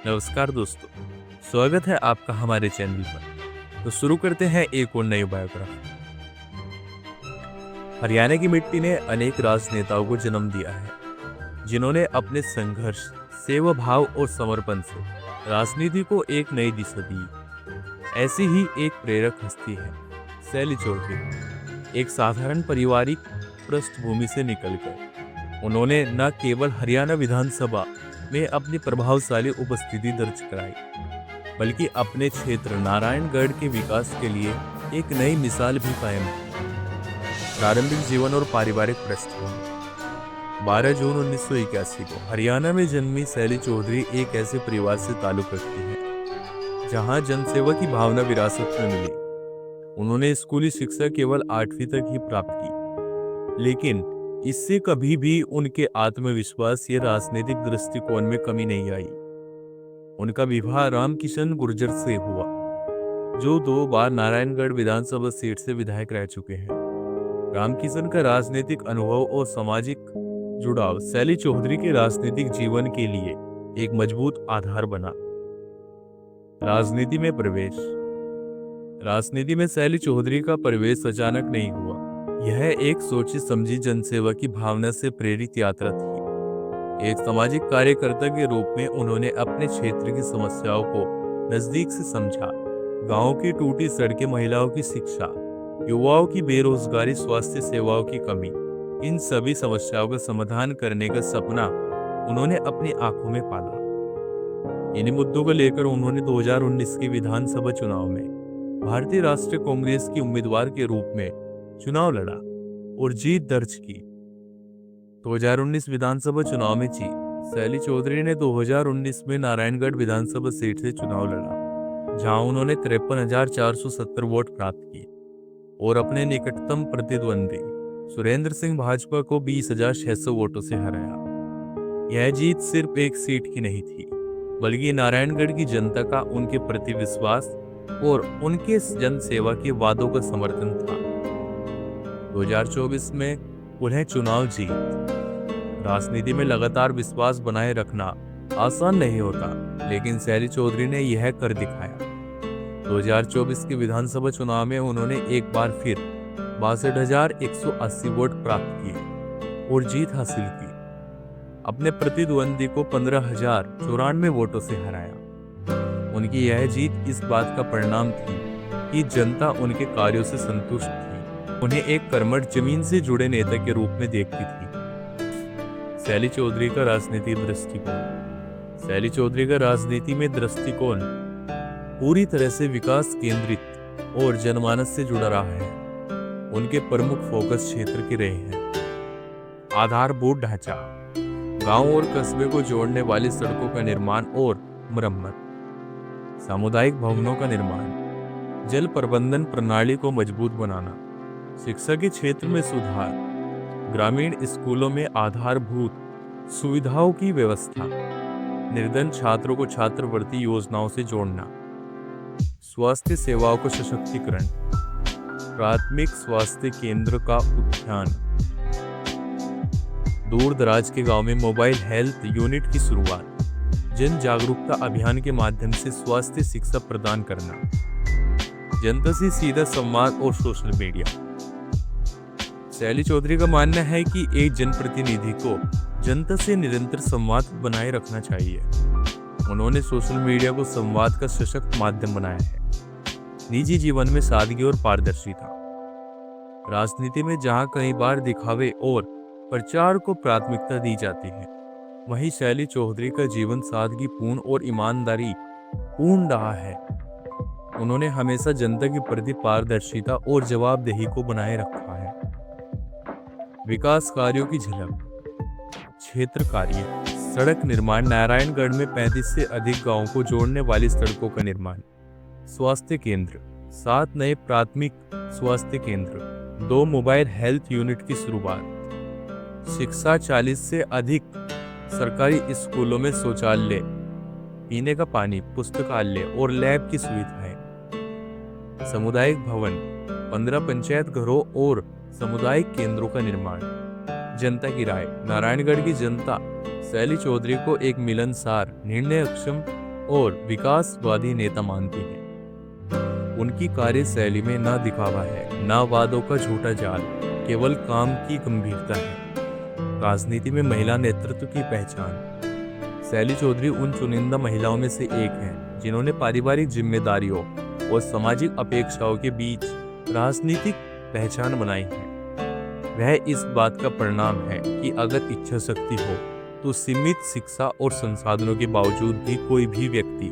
नमस्कार दोस्तों, स्वागत है आपका हमारे चैनल पर। तो शुरू करते हैं एक और नई बायोग्राफी। हरियाणा की मिट्टी ने अनेक राजनेताओं को जन्म दिया है, जिन्होंने अपने संघर्ष, सेवा भाव और समर्पण से राजनीति को एक नई दिशा दी। ऐसी ही एक प्रेरक हस्ती है शैली चौधरी। एक साधारण पारिवारिक पृष्ठभूमि से निकलकर उन्होंने न केवल हरियाणा विधानसभा में अपनी प्रभावशाली उपस्थिति दर्ज कराई, बल्कि अपने क्षेत्र नारायणगढ़ के विकास के लिए एक नई मिसाल भी कायम की। प्रारंभिक जीवन और पारिवारिक पृष्ठभूमि। 12 जून 1981 को हरियाणा में जन्मी शैली चौधरी एक ऐसे परिवार से ताल्लुक रखती है जहां जनसेवा की भावना विरासत में मिली। उन्होंने स्कूली शिक्षा केवल 8वीं तक ही प्राप्त की, लेकिन इससे कभी भी उनके आत्मविश्वास या राजनीतिक दृष्टिकोण में कमी नहीं आई। उनका विवाह रामकिशन गुर्जर से हुआ, जो 2 बार नारायणगढ़ विधानसभा सीट से विधायक रह चुके हैं। रामकिशन का राजनीतिक अनुभव और सामाजिक जुड़ाव शैली चौधरी के राजनीतिक जीवन के लिए एक मजबूत आधार बना। राजनीति में प्रवेश। राजनीति में शैली चौधरी का प्रवेश अचानक नहीं हुआ। यह एक सोची समझी जनसेवा की भावना से प्रेरित यात्रा थी। एक सामाजिक कार्यकर्ता के रूप में उन्होंने अपने क्षेत्र की समस्याओं को नजदीक से समझा। गांव की टूटी सड़कें, महिलाओं की शिक्षा, युवाओं की बेरोजगारी, स्वास्थ्य सेवाओं की कमी, इन सभी समस्याओं का समाधान करने का सपना उन्होंने अपनी आंखों में पाला। इन मुद्दों को लेकर उन्होंने 2019 के विधानसभा चुनाव में भारतीय राष्ट्रीय कांग्रेस की उम्मीदवार के रूप में चुनाव लड़ा और जीत दर्ज की। 2019 विधानसभा चुनाव में जीत। शैली चौधरी ने 2019 में नारायणगढ़ विधानसभा सीट से चुनाव लड़ा, जहां उन्होंने 53,470 वोट प्राप्त किए और अपने निकटतम प्रतिद्वंदी सुरेंद्र सिंह भाजपा को 20,600 वोटों से हराया। यह जीत सिर्फ एक सीट की नहीं थी, बल्कि नारायणगढ़ की जनता का उनके प्रति विश्वास और उनके जनसेवा के वादों का समर्थन था। 2024 में उन्हें चुनाव जीत। राजनीति में लगातार विश्वास बनाए रखना आसान नहीं होता, लेकिन शैली चौधरी ने यह कर दिखाया। 2024 के विधानसभा चुनाव में उन्होंने एक बार फिर 62,180 वोट प्राप्त किए और जीत हासिल की। अपने प्रतिद्वंदी को 15,094 वोटों से हराया। उनकी यह जीत इस बात का परिणाम थी कि जनता उनके कार्यों से संतुष्ट थी, उन्हें एक कर्मठ, जमीन से जुड़े नेता के रूप में देखती थी। शैली चौधरी का राजनीतिक दृष्टिकोण। शैली चौधरी का राजनीति में दृष्टिकोण पूरी तरह से विकास केंद्रित और जनमानस से जुड़ा रहा है। उनके प्रमुख फोकस क्षेत्र के रहे हैं आधारभूत ढांचा, गांव और कस्बे को जोड़ने वाली सड़कों का निर्माण और मरम्मत, सामुदायिक भवनों का निर्माण, जल प्रबंधन प्रणाली को मजबूत बनाना, शिक्षा के क्षेत्र में सुधार, ग्रामीण स्कूलों में आधारभूत सुविधाओं की व्यवस्था, निर्धन छात्रों को छात्रवृत्ति योजनाओं से जोड़ना, स्वास्थ्य सेवाओं को सशक्तिकरण, प्राथमिक स्वास्थ्य केंद्र का उत्थान, दूर दराज के गांव में मोबाइल हेल्थ यूनिट की शुरुआत, जन जागरूकता अभियान के माध्यम से स्वास्थ्य शिक्षा प्रदान करना, जनता से सीधा संवाद और सोशल मीडिया। शैली चौधरी का मानना है कि एक जनप्रतिनिधि को जनता से निरंतर संवाद बनाए रखना चाहिए। उन्होंने सोशल मीडिया को संवाद का सशक्त माध्यम बनाया है। निजी जीवन में सादगी और पारदर्शिता। राजनीति में जहां कई बार दिखावे और प्रचार को प्राथमिकता दी जाती है, वहीं शैली चौधरी का जीवन सादगी पूर्ण और ईमानदारी पूर्ण रहा है। उन्होंने हमेशा जनता के प्रति पारदर्शिता और जवाबदेही को बनाए रखा है। विकास कार्यों की झलक। क्षेत्र कार्य। सड़क निर्माण। नारायणगढ़ में 35 से अधिक गांवों को जोड़ने वाली सड़कों का निर्माण। स्वास्थ्य केंद्र। 7 नए प्राथमिक स्वास्थ्य केंद्र, 2 मोबाइल हेल्थ यूनिट की शुरुआत। शिक्षा। 40 से अधिक सरकारी स्कूलों में शौचालय, पीने का पानी, पुस्तकालय और लैब की सुविधाएं। सामुदायिक भवन। 15 पंचायत घरों और सामुदायिक केंद्रों का निर्माण। जनता की राय। नारायणगढ़ की जनता शैली चौधरी को एक मिलनसार, निर्णयक्षम और विकासवादी नेता मानती हैं। उनकी कार्यशैली में ना दिखावा है, ना वादों का झूठा जाल, केवल काम की गंभीरता है। राजनीति में महिला नेतृत्व की पहचान। शैली चौधरी उन चुनिंदा महिलाओं में से एक हैं जिन्होंने पारिवारिक जिम्मेदारियों और सामाजिक अपेक्षाओं के बीच राजनीतिक पहचान बनाई है। वह इस बात का परिणाम है कि अगर इच्छा शक्ति हो तो सीमित शिक्षा और संसाधनों के बावजूद भी कोई भी व्यक्ति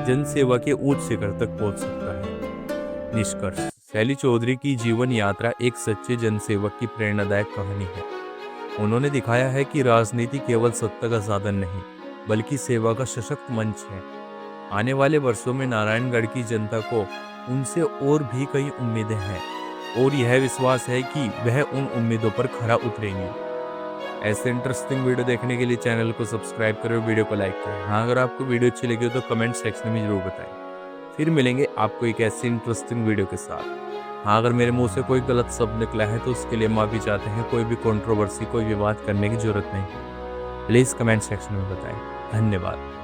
जनसेवा के उच्च शिखर तक पहुंच सकता है। निष्कर्ष, शैली चौधरी की जीवन यात्रा एक सच्चे जनसेवक की प्रेरणादायक कहानी है। उन्होंने दिखाया है कि राजनीति केवल सत्ता का साधन नहीं, बल्कि सेवा का सशक्त मंच है। आने वाले वर्षों में नारायणगढ़ की जनता को उनसे और भी कई उम्मीदें हैं और यह विश्वास है कि वह उन उम्मीदों पर खरा उतरेंगे। ऐसे इंटरेस्टिंग वीडियो देखने के लिए चैनल को सब्सक्राइब करें और वीडियो को लाइक करें। हाँ, अगर आपको वीडियो अच्छी लगी हो तो कमेंट सेक्शन में जरूर बताएं। फिर मिलेंगे आपको एक ऐसी इंटरेस्टिंग वीडियो के साथ। हाँ, अगर मेरे मुंह से कोई गलत शब्द निकला है तो उसके लिए माफ़ी चाहते हैं। कोई भी कंट्रोवर्सी, कोई विवाद करने की जरूरत नहीं। प्लीज़ कमेंट सेक्शन में बताएं। धन्यवाद।